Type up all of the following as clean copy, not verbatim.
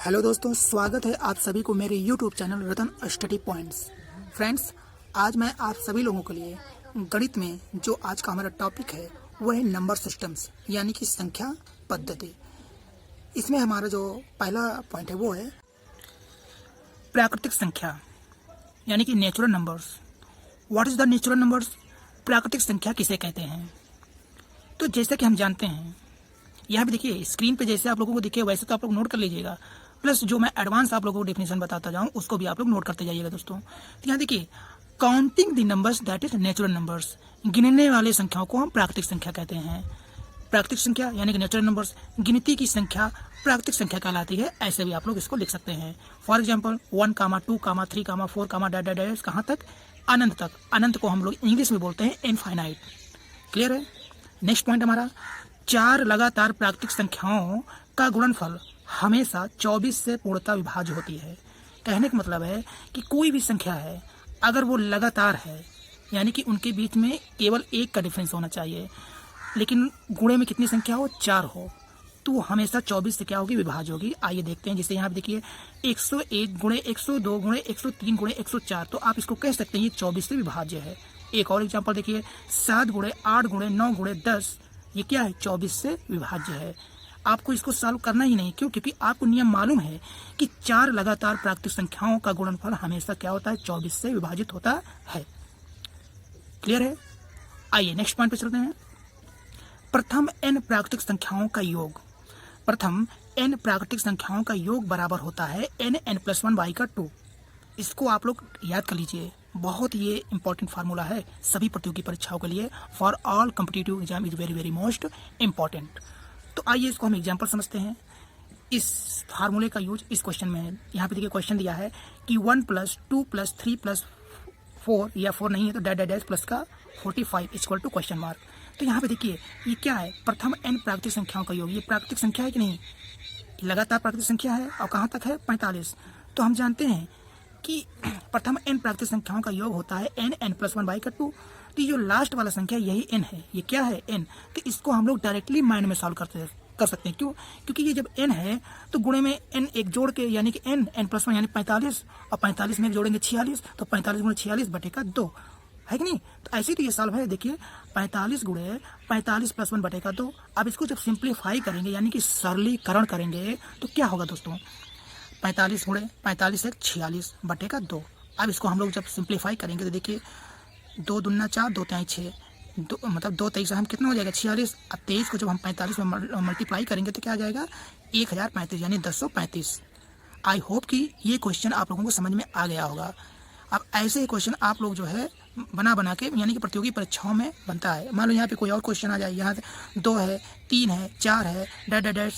Hello दोस्तों, स्वागत है आप सभी को मेरे YouTube चैनल रतन स्टडी पॉइंट्स। फ्रेंड्स, आज मैं आप सभी लोगों के लिए गणित में जो आज का हमारा टॉपिक है वह है नंबर सिस्टम्स यानी कि संख्या पद्धति। इसमें हमारा जो पहला पॉइंट है वो है प्राकृतिक संख्या यानी कि natural numbers. What is the natural numbers? प्राकृतिक संख्या किसे कहते हैं? तो जैसे कि हम जानते हैं, यहाँ पे देखिए स्क्रीन पे जैसे आप लोगों को दिखे वैसे तो आप लोग नोट कर लीजिएगा, प्लस जो मैं एडवांस आप लोगों को डेफिनेशन बताता जाऊँ उसको भी आप लोग नोट करते जाइएगा दोस्तों। तो यहाँ देखिए, counting the numbers that is natural numbers, गिनने वाले संख्याओं को हम प्राकृतिक संख्या कहते हैं। प्राकृतिक संख्या यानी कि नेचुरल नंबर्स, गिनती की संख्या प्राकृतिक संख्या कहलाती है। ऐसे भी आप लोग इसको लिख सकते हैं। For example 1, 2, 3, 4, that that that कहाँ तक? अनंत तक। अनंत को हम लोग इंग्लिश में बोलते हैं इनफाइनाइट। क्लियर है? नेक्स्ट पॉइंट हमारा, 4 लगातार प्राकृतिक संख्याओं का गुणनफल हमेशा 24 से पूर्णतः विभाज्य होती है। कहने का मतलब है कि कोई भी संख्या है अगर वो लगातार है यानी कि उनके बीच में केवल 1 का डिफरेंस होना चाहिए, लेकिन गुणे में कितनी संख्या हो? 4 हो, तो वो हमेशा 24 से क्या होगी? विभाज्य होगी। आइए देखते हैं। जैसे यहाँ पे देखिए 101 गुणे 102 गुणे 103 गुणे 104, तो आप इसको कह सकते हैं ये 24 से विभाज्य है। एक और एग्जाम्पल देखिए 7 गुणे 8 गुणे 9 गुणे 10, ये क्या है? 24 से विभाज्य है। आपको इसको सॉल्व करना ही नहीं, क्यों? क्योंकि आपको नियम मालूम है कि 4 लगातार प्राकृतिक संख्याओं का गुणनफल हमेशा क्या होता है? 24 से विभाजित होता है। क्लियर है? आइए नेक्स्ट पॉइंट पे चलते हैं। प्रथम n प्राकृतिक संख्याओं का योग। प्रथम n प्राकृतिक संख्याओं का योग बराबर होता है n+1/2। इसको आप लोग याद कर लीजिए, बहुत ये इंपॉर्टेंट फार्मूला है सभी प्रतियोगी परीक्षाओं के लिए। For all competitive exam is very very most important. तो आइए इसको हम एग्जाम्पल समझते हैं। इस फार्मूले का यूज इस क्वेश्चन में है। यहाँ पे देखिए क्वेश्चन दिया है कि 1 + 2 + 3 + 4 या 4 नहीं है तो डैट डैट डैश प्लस का 45 = क्वेश्चन मार्क। तो यहाँ पे देखिए ये क्या है? प्रथम n प्राकृतिक संख्याओं का योग। ये प्राकृतिक संख्या है कि नहीं? लगातार प्राकृतिक संख्या है और कहाँ तक है? 45। तो हम जानते हैं कि प्रथम n प्राकृतिक संख्याओं का योग होता है n+1/2। तो ये जो लास्ट वाला संख्या यही n है। ये क्या है? n। तो इसको हम लोग डायरेक्टली माइंड में सॉल्व कर सकते हैं। क्यों? क्योंकि ये जब n है तो गुणे में n एक जोड़ के यानी कि n+1 यानी 45, और 45 में एक जोड़ेंगे 46, तो 45 गुणे 46/2 है कि नहीं? तो ऐसे तो ये सॉल्व है। देखिए 45 गुणे 45 + 1/2। अब इसको जब सिंप्लीफाई करेंगे यानी कि सरलीकरण करेंगे तो क्या होगा दोस्तों? 45 गुणे 45 एक 46/2। अब इसको हम लोग जब सिंप्लीफाई करेंगे तो देखिए 2 दूना 4, 2 तिहाई 6, मतलब 2 23 हम कितना हो जाएगा? 46। अब 23 को जब हम 45 में मल्टीप्लाई करेंगे तो क्या आ जाएगा? 1035 यानी 1035। आई होप कि ये क्वेश्चन आप लोगों को समझ में आ गया होगा। अब ऐसे ही क्वेश्चन आप लोग जो है बना के यानी कि प्रतियोगी परीक्षाओं में बनता है। मान लो यहाँ पे कोई और क्वेश्चन आ जाए, यहाँ 2 है 3 है 4 है डैट डैट डैट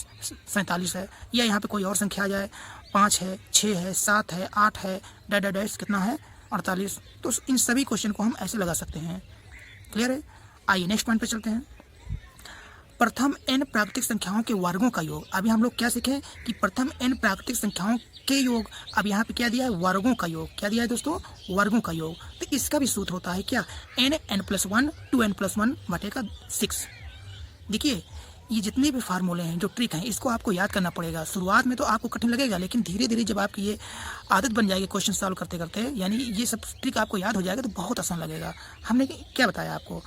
47 है, या यहाँ पे कोई और संख्या आ जाए 5 है 6 है 7 है 8 है डैट डैट डैट कितना है? 48। तो इन सभी क्वेश्चन को हम ऐसे लगा सकते हैं। क्लियर है? आइए नेक्स्ट पॉइंट पे चलते हैं। प्रथम n प्राकृतिक संख्याओं के वर्गों का योग। अभी हम लोग क्या सीखे कि प्रथम n प्राकृतिक संख्याओं के योग। अब यहाँ पे क्या दिया है? वर्गों का योग। क्या दिया है दोस्तों? वर्गों का योग। तो इसका भी सूत्र होता है क्या? n+1 2n+1/6। देखिए ये जितने भी फार्मूले हैं, जो ट्रिक हैं, इसको आपको याद करना पड़ेगा। शुरुआत में तो आपको कठिन लगेगा, लेकिन धीरे धीरे जब आपकी ये आदत बन जाएगी क्वेश्चन सॉल्व करते करते, यानी ये सब ट्रिक आपको याद हो जाएगा तो बहुत आसान लगेगा। हमने क्या बताया आपको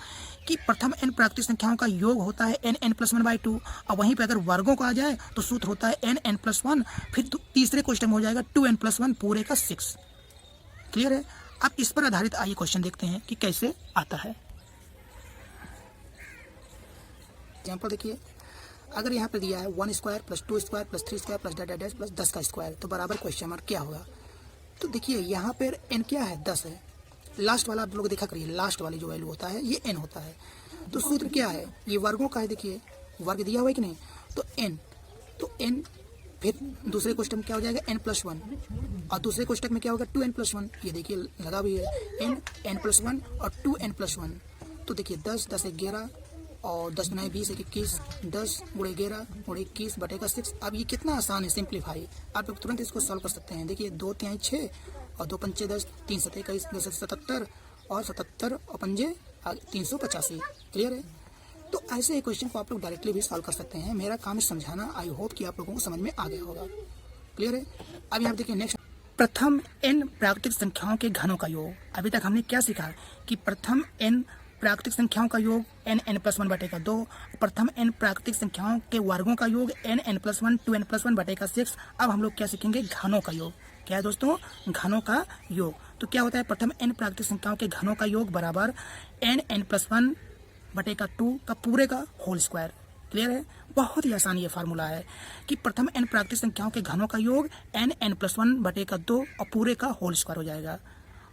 कि प्रथम n प्राकृतिक संख्याओं का योग होता है n+1/2, और वहीं पे अगर वर्गों को आ जाए तो सूत्र होता है n+1, फिर तीसरे क्वेश्चन में हो जाएगा 2n+1 पूरे का 6। क्लियर है? अब इस पर आधारित आइए क्वेश्चन देखते हैं कि कैसे आता है। एग्जाम्पल देखिए, अगर यहाँ पे दिया है 1² + 2² + 3² + डैट डैट डैश + 10 का स्क्वायर, तो बराबर क्वेश्चन मार्क क्या होगा? तो देखिए यहाँ पर n क्या है? 10 है। लास्ट वाला आप लोग देखा करिए, लास्ट वाली जो वैल्यू होता है ये n होता है। तो सूत्र क्या है? ये वर्गों का है। देखिए वर्ग दिया हुआ है कि नहीं? तो n, तो n फिर दूसरे क्वेश्चन में क्या हो जाएगा? n+1, और दूसरे क्वेश्चन में क्या होगा? 2n+1। ये देखिए लगा भी है n+1 और 2n+1। तो देखिए 10 10 11 और 10 9 20 21, 10 गुणे 11 गुणे 21/6। अब ये कितना आसान है सिंप्लीफाई। आप लोग तुरंत इसको सॉल्व कर सकते हैं। देखिए 2 तिहाई 6 और 2 पंचे 10, 3 7 21, 10 77 और 77 और पंजे 385। क्लियर है? तो ऐसे ही क्वेश्चन को आप लोग डायरेक्टली भी सॉल्व कर सकते हैं। मेरा काम है समझाना। आई होप कि आप लोगों को समझ में आ गया होगा। क्लियर है। अब यहाँ देखिए नेक्स्ट, प्रथम n प्राकृतिक संख्याओं के घनों का योग। अभी तक हमने क्या सीखा कि प्रथम n प्राकृतिक संख्याओं का योग n+1/2, प्रथम n प्राकृतिक संख्याओं के वर्गों का योग n+1 2n+1/6। अब हम लोग क्या सीखेंगे, घनों का योग। क्या है दोस्तों, घनों का योग। तो क्या होता है, प्रथम n प्राकृतिक संख्याओं के घनों का योग बराबर n+1/2 का पूरे का होल स्क्वायर। क्लियर है, बहुत ही आसान ये फार्मूला है कि प्रथम n प्राकृतिक संख्याओं के घनों का योग n+1/2 और पूरे का होल स्क्वायर हो जाएगा,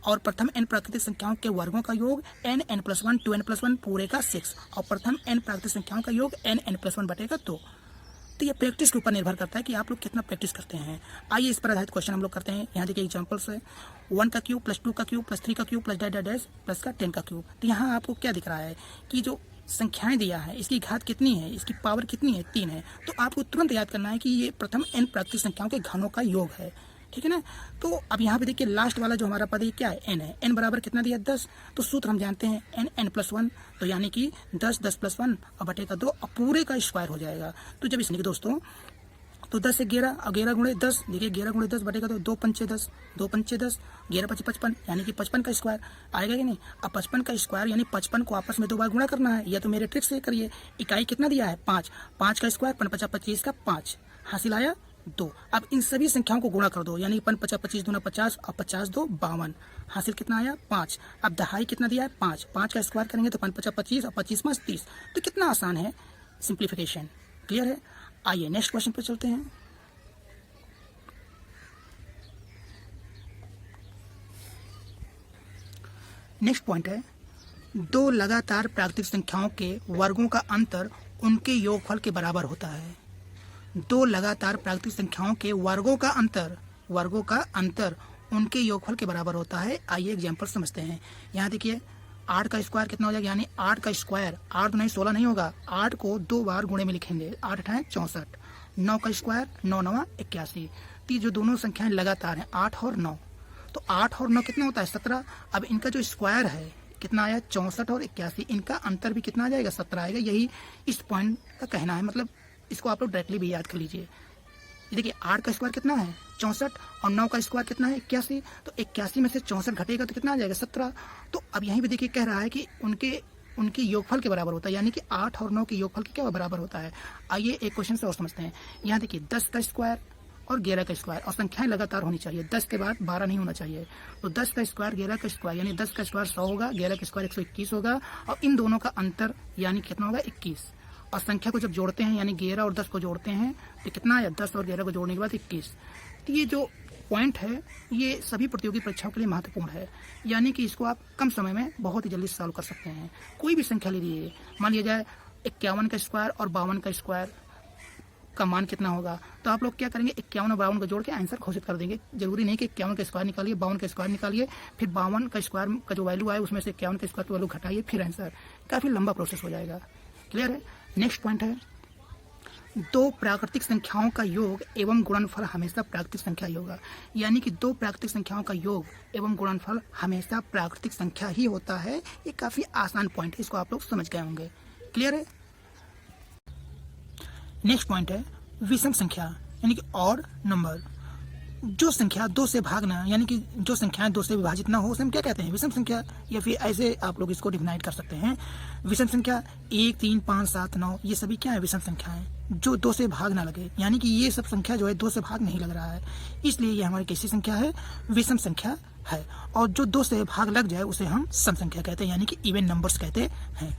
और प्रथम n प्राकृतिक संख्याओं के वर्गों का योग n+1 2n+1 पूरे का 6 और प्रथम n प्राकृतिक संख्याओं का योग n+1/2। तो ये प्रैक्टिस के ऊपर निर्भर करता है कि आप लोग कितना प्रैक्टिस करते हैं। आइए इस पर आधारित क्वेश्चन हम लोग करते हैं। यहाँ देखिए एग्जांपल्स है 1 का क्यूब +2 का क्यूब +3 का क्यूब +++ प्लस का 10 का क्यूब। तो यहाँ आपको क्या दिख रहा है कि जो संख्याएं दिया है इसकी घात कितनी है, इसकी पावर कितनी है, 3 है। तो आपको तुरंत याद करना है कि ये प्रथम n प्राकृतिक संख्याओं के घनों का योग है, ठीक है ना। तो अब यहाँ पे देखिए लास्ट वाला जो हमारा पद है क्या है, n है। n बराबर कितना दिया, 10। तो सूत्र हम जानते हैं n+1, तो यानी कि 10 10 + 1 और बटे का 2 और पूरे का स्क्वायर हो जाएगा। तो जब इसमें दोस्तों तो 10 से 11 और 11 गुणे 10, देखिए 11 गुणे 10 बटे का 2, 2 पंचे 10, 2 पंचे 10, 11 × 55 यानी कि 55 का स्क्वायर आएगा कि नहीं। अब 55 का स्क्वायर यानी 55 को आपस में 2 बार गुणा करना है, या तो मेरे ट्रिक से करिए। इकाई कितना दिया है, 5, 5 का स्क्वायर 55 25 का 5 हासिल आया 2। अब इन सभी संख्याओं को गुणा कर दो, यानी 55 25 दूना 50 और 50 2 52 हासिल कितना आया 5। अब दहाई कितना दिया है 5, 5 का स्क्वायर करेंगे तो 55 25 और 25 5 30। तो कितना आसान है सिंप्लीफिकेशन। क्लियर है। आइए नेक्स्ट क्वेश्चन पर चलते हैं। नेक्स्ट पॉइंट है, दो लगातार प्राकृतिक संख्याओं के वर्गों का अंतर उनके योगफल के बराबर होता है। दो लगातार प्राकृतिक संख्याओं के वर्गों का अंतर उनके योगफल के बराबर होता है। आइए एग्जांपल समझते हैं। यहाँ देखिए 8 का स्क्वायर कितना हो जाएगा, यानी 8 का स्क्वायर 8 नहीं 16 नहीं होगा, 8 को 2 बार गुणे में लिखेंगे, 8 × 8 = 64। 9 का स्क्वायर 9 9 81। तो जो दोनों संख्याएं लगातार हैं 8 और 9, तो 8 और 9 कितना होता है 17। अब इनका जो स्क्वायर है कितना आया 64 और 81, इनका अंतर भी कितना आ जाएगा 17 आएगा। यही इस पॉइंट का कहना है, मतलब इसको आप लोग डायरेक्टली भी याद कर लीजिए। देखिए 8 का स्क्वायर कितना है 64 और 9 का स्क्वायर कितना है 81, तो 81 में से 64 घटेगा तो कितना आ जाएगा 17। तो अब यहीं पे देखिए कह रहा है कि उनके योगफल के बराबर होता है, यानी कि 8 और 9 के योगफल के क्या बराबर होता है। आइए एक क्वेश्चन से और समझते हैं। यहाँ देखिए 10 का स्क्वायर और 11 का स्क्वायर, और संख्याएं लगातार होनी चाहिए, 10 के बाद 12 नहीं होना चाहिए। तो 10 का स्क्वायर 11 का स्क्वायर, यानी 10 का स्क्वायर 100 होगा, 11 का स्क्वायर 121 होगा, और इन दोनों का अंतर यानी कितना होगा 21। और संख्या को जब जोड़ते हैं यानी 11 और 10 को जोड़ते हैं तो कितना आया 10 और 11 को जोड़ने के बाद 21। तो ये जो पॉइंट है ये सभी प्रतियोगी परीक्षाओं के लिए महत्वपूर्ण है, यानी कि इसको आप कम समय में बहुत ही जल्दी सॉल्व कर सकते हैं। कोई भी संख्या ले लीजिए, मान लिया जाए 51 का स्क्वायर और 52 का स्क्वायर का मान कितना होगा, तो आप लोग क्या करेंगे 51 और 52 को जोड़ के आंसर घोषित कर देंगे। जरूरी नहीं कि 51 का स्क्वायर निकालिए 52 का स्क्वायर निकालिए, फिर 52 का स्क्वायर का जो वैल्यू आए उसमें से 51 का स्क्वायर की वैल्यू घटाइए, फिर आंसर। काफी लंबा प्रोसेस हो जाएगा। क्लियर है। नेक्स्ट पॉइंट है, दो प्राकृतिक संख्याओं का योग एवं गुणनफल हमेशा प्राकृतिक संख्या ही होगा, यानी कि दो प्राकृतिक संख्याओं का योग एवं गुणनफल हमेशा प्राकृतिक संख्या ही होता है। ये काफी आसान पॉइंट है, इसको आप लोग समझ गए होंगे। क्लियर है। नेक्स्ट पॉइंट है विषम संख्या, यानी कि ऑड नंबर। जो संख्या 2 से भागना, यानी कि जो संख्याएं 2 से विभाजित ना हो उसे हम क्या कहते हैं, विषम संख्या। या फिर ऐसे आप लोग इसको डिफाइन कर सकते हैं, विषम संख्या 1 3 5 7 9 ये सभी क्या है विषम संख्याएं, जो 2 से भाग ना लगे, यानी कि ये सब संख्या जो है 2 से भाग नहीं लग रहा है, इसलिए ये हमारी कैसी संख्या है, विषम संख्या है। और जो 2 से भाग लग जाए उसे हम सम संख्या कहते हैं, यानी कि इवन नंबर्स कहते हैं।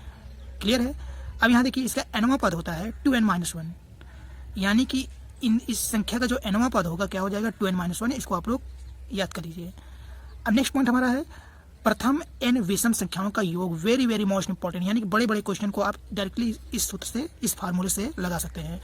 क्लियर है। अब यहाँ देखिए इसका nवां पद होता है 2n-1, यानी कि इस संख्या का जो nवां पद होगा क्या हो जाएगा 2n-1। इसको आप लोग याद कर लीजिए। अब नेक्स्ट पॉइंट हमारा है प्रथम n विषम संख्याओं का योग। वेरी वेरी मोस्ट इंपॉर्टेंट, यानी कि बड़े बड़े क्वेश्चन को आप डायरेक्टली इस सूत्र से, इस फार्मूले से लगा सकते हैं।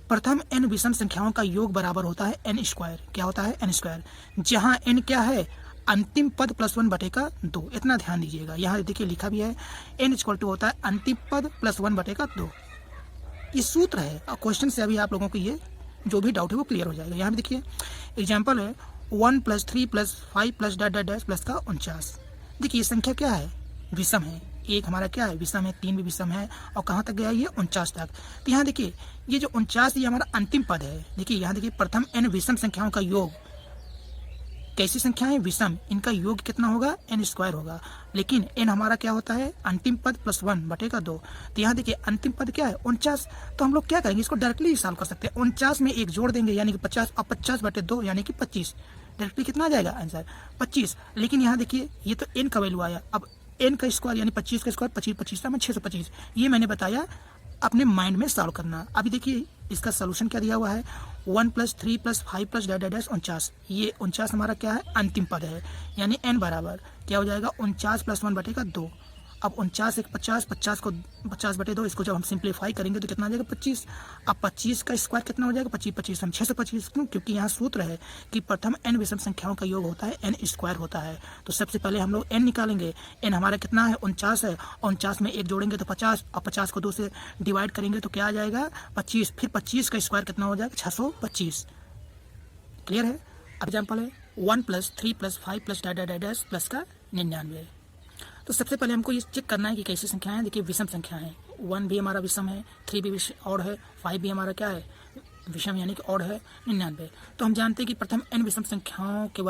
प्रथम n विषम संख्याओं का योग बराबर होता है n²। क्या होता है n², जहां n क्या है अंतिम पद +1 बटे का 2। इतना ध्यान दीजिएगा, यहाँ देखिए लिखा भी है n = होता है अंतिम पद +1 बटे का 2। ये सूत्र है, और क्वेश्चन से अभी आप लोगों को ये जो भी डाउट है वो क्लियर हो जाएगा। यहाँ पे देखिए एग्जाम्पल है 1 + 3 + 5 + ... प्लस का 49। देखिए ये संख्या क्या है विषम है, 1 हमारा क्या है विषम है, 3 भी विषम है, और कहाँ तक गया ये 49 तक। तो यहाँ देखिए ये जो 49 ये हमारा अंतिम पद है। देखिए यहाँ देखिए प्रथम n विषम संख्याओं का योग, कैसी संख्याएं विषम, इनका योग कितना होगा n स्क्वायर होगा, लेकिन n हमारा क्या होता है अंतिम पद प्लस 1 बटेगा 2। तो यहाँ देखिए अंतिम पद क्या है 49। तो हम लोग क्या करेंगे इसको डायरेक्टली सॉल्व कर सकते हैं। 49 में 1 जोड़ देंगे यानी कि 50, और 50 बटे 2 यानी कि 25। डायरेक्टली कितना आ जाएगा आंसर 25। लेकिन यहाँ देखिए ये तो n का वैल्यू आया, अब n का स्क्वायर यानी 25 का स्क्वायर 25, 25 में 625। ये मैंने बताया अपने माइंड में सॉल्व करना। अभी देखिए इसका सोल्यूशन क्या दिया हुआ है 1 + 3 + 5 + डैश 49। ये 49 हमारा क्या है अंतिम पद है, यानी n बराबर क्या हो जाएगा 49 + 1 बटेगा 2। अब 49 एक 50, 50 को 50 बटे 2, इसको जब हम सिंप्लीफाई करेंगे तो कितना आ जाएगा 25। अब 25 का स्क्वायर कितना हो जाएगा 25, 25 हम 625। क्यों? क्योंकि यहाँ सूत्र है कि प्रथम n विषम संख्याओं का योग होता है n स्क्वायर होता है। तो सबसे पहले हम लोग n निकालेंगे। n हमारा कितना है 49 है, 49 में 1 जोड़ेंगे तो 50, और 50 को 2 से डिवाइड करेंगे तो क्या आ जाएगा 25। फिर 25 का स्क्वायर कितना हो जाएगा 625। क्लियर है? एग्जाम्पल है 1 + 3 + 5 + डैश प्लस का 99। तो सबसे पहले हमको ये चेक करना है कि कैसी संख्याएं हैं। देखिए विषम संख्या है, 1 भी हमारा विषम है, 3 भी ऑड है, 5 भी हमारा क्या है विषम यानी कि ऑड है, 99। तो हम जानते हैं कि प्रथम n विषम संख्याओं के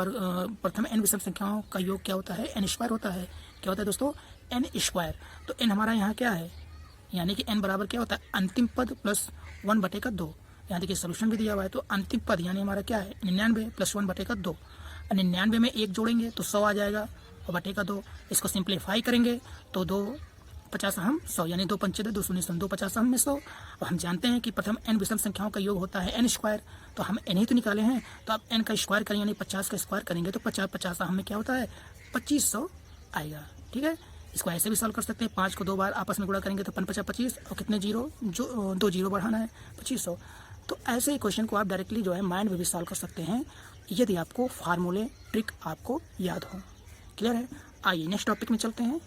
प्रथम n विषम संख्याओं का योग क्या होता है n स्क्वायर होता है। क्या होता है दोस्तों n स्क्वायर। तो n हमारा यहाँ क्या है यानी कि n बराबर क्या होता है अंतिम पद प्लस 1 बटेगा 2। यहाँ देखिए सोल्यूशन भी दिया हुआ है। तो अंतिम पद यानी हमारा क्या है 99 + 1 बटेगा 2। 99 में 1 जोड़ेंगे तो 100 आ जाएगा और बटेगा 2। इसको सिंप्लीफाई करेंगे तो 2 50 हम 100 यानी 2 पंचे 2 शून्य 2 50 हम में 100। और हम जानते हैं कि प्रथम n विषम संख्याओं का योग होता है n स्क्वायर। तो हम n ही तो निकाले हैं, तो अब n का स्क्वायर करें यानी 50 का स्क्वायर करेंगे तो 50 50 हम में क्या होता है 2500 आएगा। ठीक है, इसको ऐसे भी सॉल्व कर सकते हैं। 5 को 2 बार आपस में गुणा करेंगे तो 5 25 और कितने जीरो जो 2 जीरो बढ़ाना है 2500। तो ऐसे ही क्वेश्चन को आप डायरेक्टली जो है माइंड में भी सॉल्व कर सकते हैं यदि आपको फार्मूले ट्रिक आपको याद हो। क्लियर है? आइए नेक्स्ट टॉपिक में चलते हैं।